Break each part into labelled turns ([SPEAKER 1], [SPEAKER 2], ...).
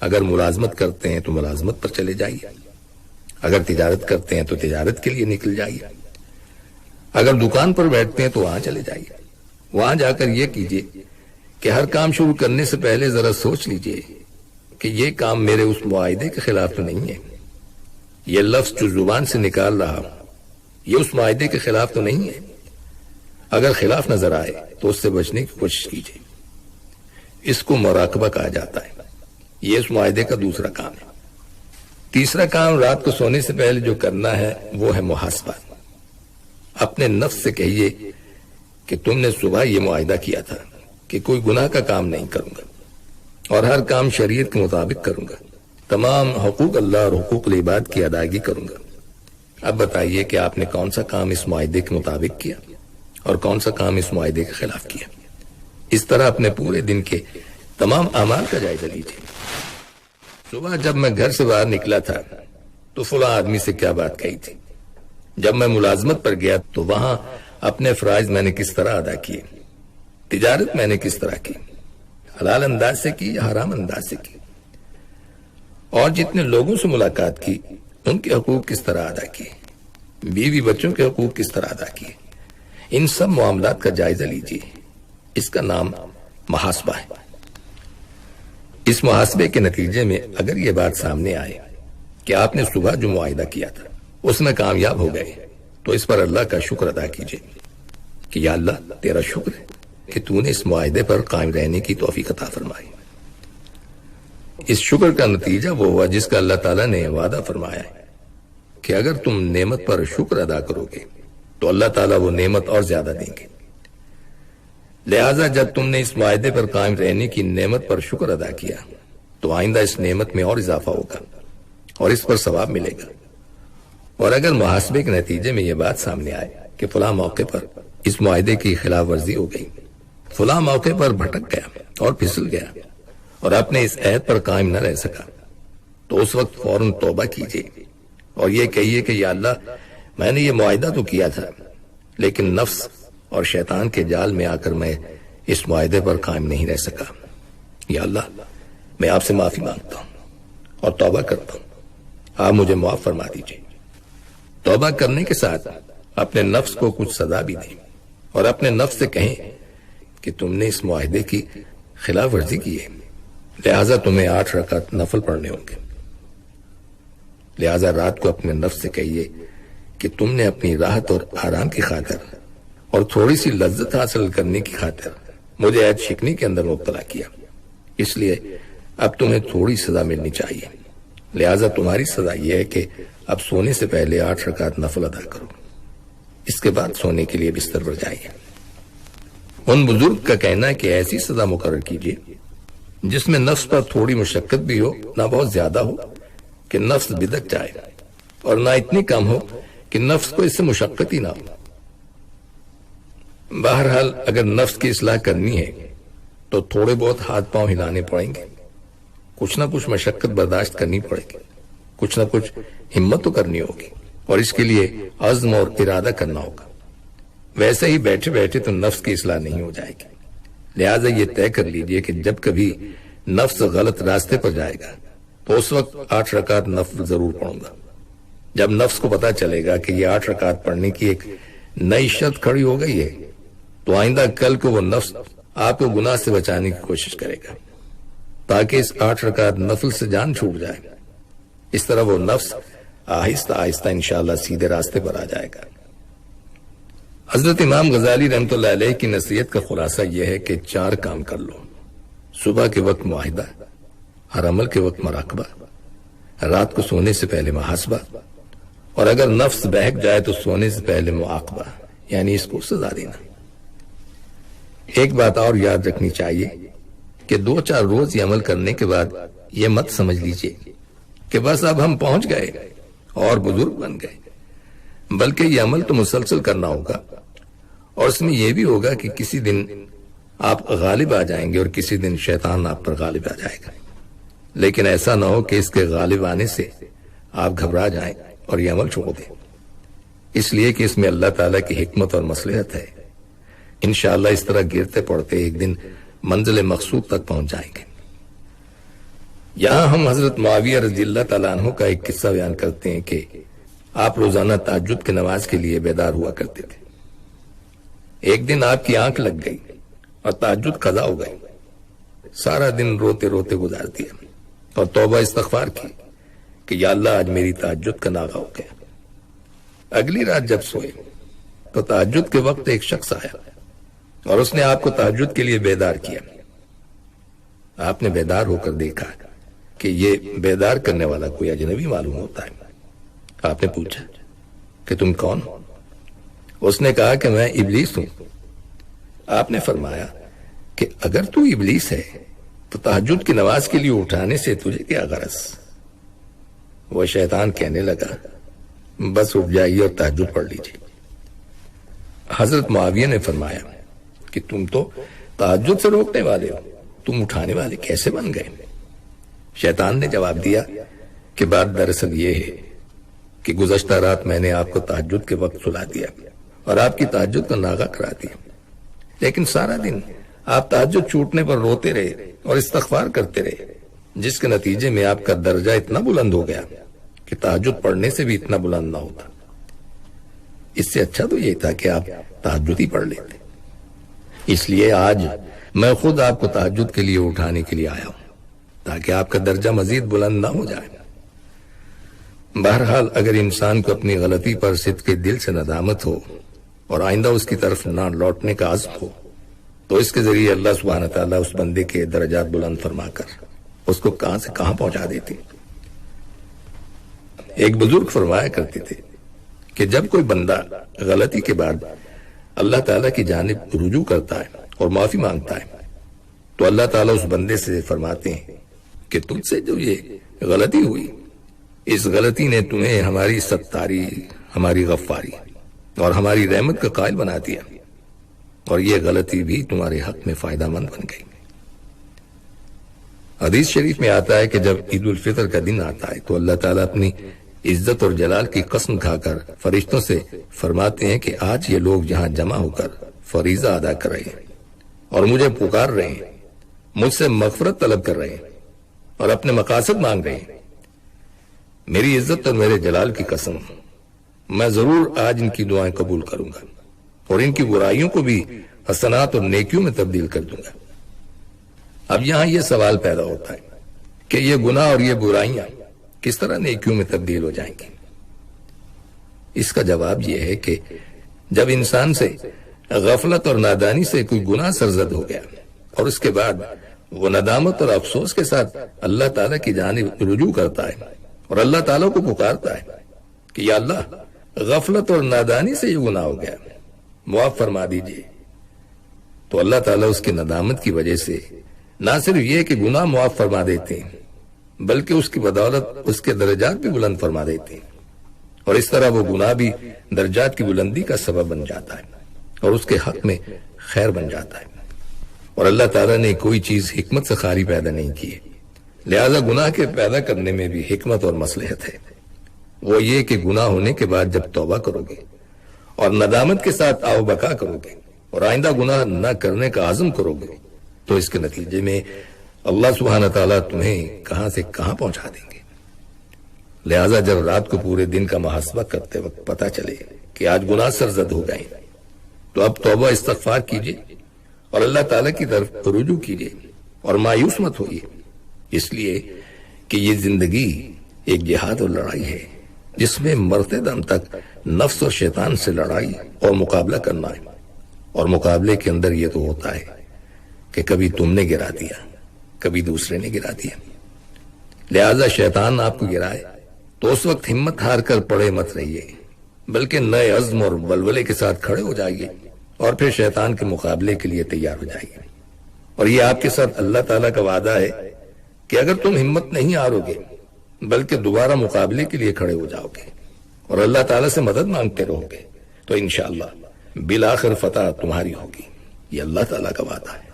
[SPEAKER 1] اگر ملازمت کرتے ہیں تو ملازمت پر چلے جائیے، اگر تجارت کرتے ہیں تو تجارت کے لیے نکل جائیے، اگر دکان پر بیٹھتے ہیں تو وہاں چلے جائیے۔ وہاں جا کر یہ کیجیے کہ ہر کام شروع کرنے سے پہلے ذرا سوچ لیجیے کہ یہ کام میرے اس معاہدے کے خلاف تو نہیں ہے، یہ لفظ جو زبان سے نکال رہا ہوں یہ اس معاہدے کے خلاف تو نہیں ہے۔ اگر خلاف نظر آئے تو اس سے بچنے کی کوشش کیجیے۔ اس کو مراقبہ کہا جاتا ہے، یہ اس معاہدے کا دوسرا کام ہے۔ تیسرا کام رات کو سونے سے پہلے جو کرنا ہے وہ ہے محاسبہ۔ اپنے نفس سے کہیے کہ تم نے صبح یہ معاہدہ کیا تھا کہ کوئی گناہ کا کام نہیں کروں گا اور ہر کام شریعت کے مطابق کروں گا، تمام حقوق اللہ اور حقوق العباد کی ادائیگی کروں گا۔ اب بتائیے کہ آپ نے کون سا کام اس معاہدے کے مطابق کیا اور کون سا کام اس معاہدے کے خلاف کیا۔ اس طرح اپنے پورے دن کے تمام اعمال کا جائزہ لیجیے۔ صبح جب میں گھر سے باہر نکلا تھا تو فلاں آدمی سے کیا بات کہی تھی، جب میں ملازمت پر گیا تو وہاں اپنے فرائض میں نے کس طرح ادا کیے، تجارت میں نے کس طرح کی، حلال انداز سے کی یا حرام انداز سے کی، اور جتنے لوگوں سے ملاقات کی ان کے حقوق کس طرح ادا کیے، بیوی بچوں کے حقوق کس طرح ادا کیے۔ ان سب معاملات کا جائزہ لیجیے، اس کا نام محاسبہ ہے۔ اس محاسبے کے نتیجے میں اگر یہ بات سامنے آئے کہ آپ نے صبح جو معاہدہ کیا تھا اس میں کامیاب ہو گئے تو اس پر اللہ کا شکر ادا کیجیے کہ یا اللہ تیرا شکر ہے کہ تو نے اس معاہدے پر قائم رہنے کی توفیق عطا فرمائی۔ اس شکر کا نتیجہ وہ ہوا جس کا اللہ تعالیٰ نے وعدہ فرمایا ہے کہ اگر تم نعمت پر شکر ادا کرو گے تو اللہ تعالیٰ وہ نعمت اور زیادہ دیں گے۔ لہٰذا جب تم نے اس معاہدے پر قائم رہنے کی نعمت پر شکر ادا کیا تو آئندہ اس نعمت میں اور اضافہ ہوگا اور اس پر ثواب ملے گا۔ اور اگر محاسبے کے نتیجے میں یہ بات سامنے آئے کہ فلاں موقع پر اس معاہدے کی خلاف ورزی ہو گئی، فلاں موقع پر بھٹک گیا اور پھسل گیا اور اپنے اس عہد پر قائم نہ رہ سکا، تو اس وقت فوراً توبہ کیجیے اور یہ کہیے کہ یا اللہ میں نے یہ معاہدہ تو کیا تھا لیکن نفس اور شیطان کے جال میں آ کر میں اس معاہدے پر قائم نہیں رہ سکا۔ یا اللہ میں آپ سے معافی مانگتا ہوں اور توبہ کرتا ہوں، آپ مجھے معاف فرما دیجیے۔ توبہ کرنے کے ساتھ اپنے نفس کو کچھ سزا بھی دیں اور اپنے نفس سے کہیں کہ تم نے اس معاہدے کی خلاف ورزی کی ہے، لہٰذا تمہیں 8 رکعت نفل پڑھنے ہوں گے۔ لہٰذا رات کو اپنے نفس سے کہیے کہ تم نے اپنی راحت اور آرام کی خاطر اور تھوڑی سی لذت حاصل کرنے کی خاطر مجھے عہد شکنی کے اندر مبتلا کیا، اس لیے اب تمہیں تھوڑی سزا ملنی چاہیے۔ لہٰذا تمہاری سزا یہ ہے کہ اب سونے سے پہلے 8 رکعت نفل ادا کرو، اس کے بعد سونے کے لیے بستر پر جائیے۔ ان بزرگ کا کہنا ہے کہ ایسی سزا مقرر کیجیے جس میں نفس پر تھوڑی مشقت بھی ہو، نہ بہت زیادہ ہو کہ نفس بدک جائے، اور نہ اتنی کم ہو کہ نفس کو اس سے مشقت ہی نہ ہو۔ بہرحال اگر نفس کی اصلاح کرنی ہے تو تھوڑے بہت ہاتھ پاؤں ہلانے پڑیں گے، کچھ نہ کچھ مشقت برداشت کرنی پڑے گی، کچھ نہ کچھ ہمت تو کرنی ہوگی، اور اس کے لیے عزم اور ارادہ کرنا ہوگا۔ ویسے ہی بیٹھے بیٹھے تو نفس کی اصلاح نہیں ہو جائے گی۔ لہٰذا یہ طے کر لیجئے کہ جب کبھی نفس غلط راستے پر جائے گا تو اس وقت 8 رکعت نفل ضرور پڑھوں گا۔ جب نفس کو پتا چلے گا کہ یہ 8 رکعت پڑھنے کی ایک نئی شرط کھڑی ہو گئی ہے تو آئندہ کل کو وہ نفس آپ کو گناہ سے بچانے کی کوشش کرے گا تاکہ اس 8 رکعت نفل سے جان چھوٹ جائے۔ اس طرح وہ نفس آہستہ آہستہ انشاءاللہ سیدھے راستے پر آ جائے گا۔ حضرت امام غزالی رحمۃ اللہ علیہ کی نصیحت کا خلاصہ یہ ہے کہ 4 کام کر لو: صبح کے وقت معاہدہ، ہر عمل کے وقت مراقبہ، رات کو سونے سے پہلے محاسبہ، اور اگر نفس بہک جائے تو سونے سے پہلے معاقبہ، یعنی اس کو سزا دینا۔ ایک بات اور یاد رکھنی چاہیے کہ 2-4 روز یہ عمل کرنے کے بعد یہ مت سمجھ لیجئے کہ بس اب ہم پہنچ گئے اور بزرگ بن گئے، بلکہ یہ عمل تو مسلسل کرنا ہوگا، اور اس میں یہ بھی ہوگا کہ کسی دن آپ غالب آ جائیں گے اور کسی دن شیطان آپ پر غالب آ جائے گا، لیکن ایسا نہ ہو کہ اس کے غالب آنے سے آپ گھبرا جائیں اور یہ عمل چھوڑ دیں، اس لیے کہ اس میں اللہ تعالیٰ کی حکمت اور مصلحت ہے۔ انشاءاللہ اس طرح گرتے پڑتے ایک دن منزل مقصود تک پہنچ جائیں گے۔ یہاں ہم حضرت معاویہ رضی اللہ تعالیٰ عنہ کا ایک قصہ بیان کرتے ہیں کہ آپ روزانہ تہجد کی نماز کے لیے بیدار ہوا کرتے تھے۔ ایک دن آپ کی آنکھ لگ گئی اور تہجد قضا ہو گئی۔ سارا دن روتے روتے گزار دیا اور توبہ استغفار کی کہ یا اللہ آج میری تہجد کا ناغہ ہو گیا۔ اگلی رات جب سوئے تو تہجد کے وقت ایک شخص آیا اور اس نے آپ کو تہجد کے لیے بیدار کیا۔ آپ نے بیدار ہو کر دیکھا کہ یہ بیدار کرنے والا کوئی اجنبی معلوم ہوتا ہے۔ آپ نے پوچھا کہ تم کون ہو؟ اس نے کہا کہ میں ابلیس ہوں۔ آپ نے فرمایا کہ اگر تو ابلیس ہے تو تہجد کی نماز کے لیے اٹھانے سے تجھے کیا غرض؟ وہ شیطان کہنے لگا بس اٹھ جائیے اور تہجد پڑھ لیجیے۔ حضرت معاویہ نے فرمایا کہ تم تو تہجد سے روکنے والے ہو، تم اٹھانے والے کیسے بن گئے؟ شیطان نے جواب دیا کہ بات دراصل یہ ہے کہ گزشتہ رات میں نے آپ کو تہجد کے وقت سلا دیا اور آپ کی تہجد کا ناغہ کرا دیا، لیکن سارا دن آپ تہجد چھوٹنے پر روتے رہے اور استغفار کرتے رہے، جس کے نتیجے میں آپ کا درجہ اتنا بلند ہو گیا کہ تہجد پڑھنے سے بھی اتنا بلند نہ ہوتا۔ اس سے اچھا تو یہ تھا کہ آپ تہجد ہی پڑھ لیتے۔ اس لیے آج میں خود آپ کو تہجد کے لیے اٹھانے کے لیے آیا ہوں تاکہ آپ کا درجہ مزید بلند نہ ہو جائے۔ بہرحال اگر انسان کو اپنی غلطی پر صدق کے دل سے ندامت ہو اور آئندہ اس کی طرف نہ لوٹنے کا عزم ہو تو اس کے ذریعے اللہ سبحانہ تعالیٰ اس بندے کے درجات بلند فرما کر اس کو کہاں سے کہاں پہنچا دیتے۔ ایک بزرگ فرمایا کرتے تھے کہ جب کوئی بندہ غلطی کے بعد اللہ تعالیٰ کی جانب رجوع کرتا ہے اور معافی مانگتا ہے تو اللہ تعالیٰ اس بندے سے فرماتے ہیں کہ تجھ سے جو یہ غلطی ہوئی، اس غلطی نے تمہیں ہماری ستاری، ہماری غفاری اور ہماری رحمت کا قائل بنا دیا، اور یہ غلطی بھی تمہارے حق میں فائدہ مند بن گئی۔ حدیث شریف میں آتا ہے کہ جب عید الفطر کا دن آتا ہے تو اللہ تعالیٰ اپنی عزت اور جلال کی قسم کھا کر فرشتوں سے فرماتے ہیں کہ آج یہ لوگ یہاں جمع ہو کر فریضہ ادا کر رہے ہیں اور مجھے پکار رہے ہیں، مجھ سے مغفرت طلب کر رہے ہیں اور اپنے مقاصد مانگ رہے ہیں۔ میری عزت اور میرے جلال کی قسم، میں ضرور آج ان کی دعائیں قبول کروں گا اور ان کی برائیوں کو بھی حسنات اور نیکیوں میں تبدیل کر دوں گا۔ اب یہاں یہ سوال پیدا ہوتا ہے کہ یہ گناہ اور یہ برائیاں کس طرح نیکیوں میں تبدیل ہو جائیں گی؟ اس کا جواب یہ ہے کہ جب انسان سے غفلت اور نادانی سے کوئی گناہ سرزد ہو گیا اور اس کے بعد وہ ندامت اور افسوس کے ساتھ اللہ تعالیٰ کی جانب رجوع کرتا ہے اور اللہ تعالیٰ کو پکارتا ہے کہ یا اللہ غفلت اور نادانی سے یہ گناہ ہو گیا، معاف فرما دیجیے، تو اللہ تعالیٰ اس کی ندامت کی وجہ سے نہ صرف یہ کہ گناہ معاف فرما دیتے ہیں بلکہ اس کی بدولت اس کے درجات بھی بلند فرما دیتے ہیں، اور اس طرح وہ گناہ بھی درجات کی بلندی کا سبب بن جاتا ہے اور اس کے حق میں خیر بن جاتا ہے۔ اور اللہ تعالیٰ نے کوئی چیز حکمت سے خالی پیدا نہیں کی ہے، لہذا گناہ کے پیدا کرنے میں بھی حکمت اور مصلحت ہے۔ وہ یہ کہ گناہ ہونے کے بعد جب توبہ کرو گے اور ندامت کے ساتھ آو بقا کرو گے اور آئندہ گناہ نہ کرنے کا عزم کرو گے تو اس کے نتیجے میں اللہ سبحانہ تعالیٰ تمہیں کہاں سے کہاں پہنچا دیں گے۔ لہذا جب رات کو پورے دن کا محاسبہ کرتے وقت پتہ چلے کہ آج گناہ سرزد ہو گئے تو اب توبہ استغفار کیجیے اور اللہ تعالیٰ کی طرف رجوع کیجیے اور مایوس مت ہوئیے، اس لیے کہ یہ زندگی ایک جہاد اور لڑائی ہے جس میں مرتے دم تک نفس اور شیطان سے لڑائی اور مقابلہ کرنا ہے، اور مقابلے کے اندر یہ تو ہوتا ہے کہ کبھی تم نے گرا دیا، کبھی دوسرے نے گرا دیا۔ لہذا شیطان آپ کو گرائے تو اس وقت ہمت ہار کر پڑے مت رہیے، بلکہ نئے عزم اور ولولے کے ساتھ کھڑے ہو جائیے اور پھر شیطان کے مقابلے کے لیے تیار ہو جائیے۔ اور یہ آپ کے ساتھ اللہ تعالیٰ کا وعدہ ہے کہ اگر تم ہمت نہیں ہارو گے بلکہ دوبارہ مقابلے کے لیے کھڑے ہو جاؤ گے اور اللہ تعالیٰ سے مدد مانگتے رہو گے تو انشاءاللہ بالآخر فتح تمہاری ہوگی۔ یہ اللہ تعالیٰ کا وعدہ ہے۔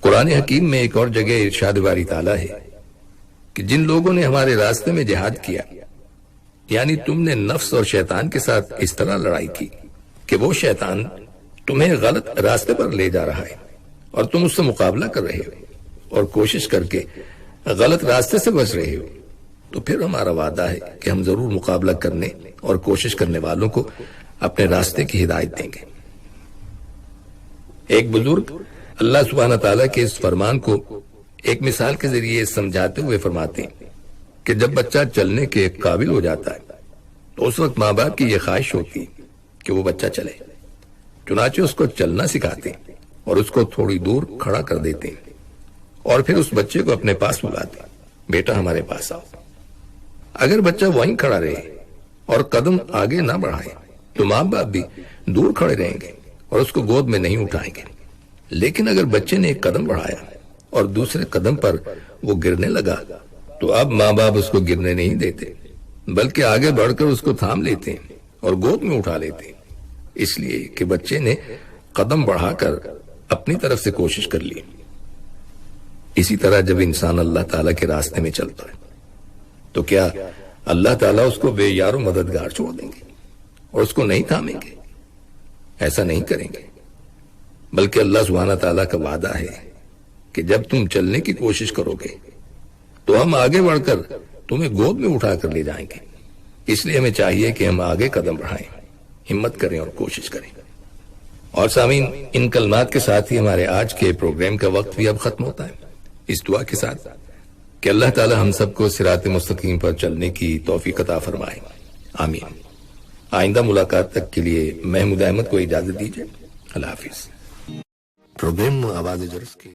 [SPEAKER 1] قرآن حکیم میں ایک اور جگہ ارشاد باری تعالیٰ ہے کہ جن لوگوں نے ہمارے راستے میں جہاد کیا، یعنی تم نے نفس اور شیطان کے ساتھ اس طرح لڑائی کی کہ وہ شیطان تمہیں غلط راستے پر لے جا رہا ہے اور تم اس سے مقابلہ کر رہے ہو اور کوشش کر کے غلط راستے سے بچ رہے ہو تو پھر ہمارا وعدہ ہے کہ ہم ضرور مقابلہ کرنے اور کوشش کرنے والوں کو اپنے راستے کی ہدایت دیں گے۔ ایک بزرگ اللہ سبحانہ تعالیٰ کے اس فرمان کو ایک مثال کے ذریعے سمجھاتے ہوئے فرماتے ہیں کہ جب بچہ چلنے کے قابل ہو جاتا ہے تو اس وقت ماں باپ کی یہ خواہش ہوتی ہے کہ وہ بچہ چلے، چنانچہ اس کو چلنا سکھاتے ہیں اور اس کو تھوڑی دور کھڑا کر دیتے ہیں اور پھر اس بچے کو اپنے پاس بلاتے ہیں، بیٹا ہمارے پاس آؤ۔ اگر بچہ وہیں کھڑا رہے اور قدم آگے نہ بڑھائے تو ماں باپ بھی دور کھڑے رہیں گے اور اس کو گود میں نہیں اٹھائیں گے، لیکن اگر بچے نے ایک قدم بڑھایا اور دوسرے قدم پر وہ گرنے لگا تو اب ماں باپ اس کو گرنے نہیں دیتے بلکہ آگے بڑھ کر اس کو تھام لیتے ہیں اور گود میں اٹھا لیتے ہیں، اس لیے کہ بچے نے قدم بڑھا کر اپنی طرف سے کوشش کر لی۔ اسی طرح جب انسان اللہ تعالیٰ کے راستے میں چلتا ہے تو کیا اللہ تعالیٰ اس کو بے یار و مددگار چھوڑ دیں گے اور اس کو نہیں تھامیں گے؟ ایسا نہیں کریں گے، بلکہ اللہ سبحانہ تعالیٰ کا وعدہ ہے کہ جب تم چلنے کی کوشش کرو گے تو ہم آگے بڑھ کر تمہیں گود میں اٹھا کر لے جائیں گے۔ اس لیے ہمیں چاہیے کہ ہم آگے قدم بڑھائیں، ہمت کریں اور کوشش کریں۔ اور سامعین، ان کلمات کے ساتھ ہی ہمارے آج کے پروگرام کا وقت بھی اب ختم ہوتا ہے، اس دعا کے ساتھ کہ اللہ تعالی ہم سب کو صراط مستقیم پر چلنے کی توفیق عطا فرمائے، آمین۔ آئندہ ملاقات تک کے لیے محمود احمد کو اجازت دیجیے، اللہ حافظ۔ پروگرام آواز جرس کے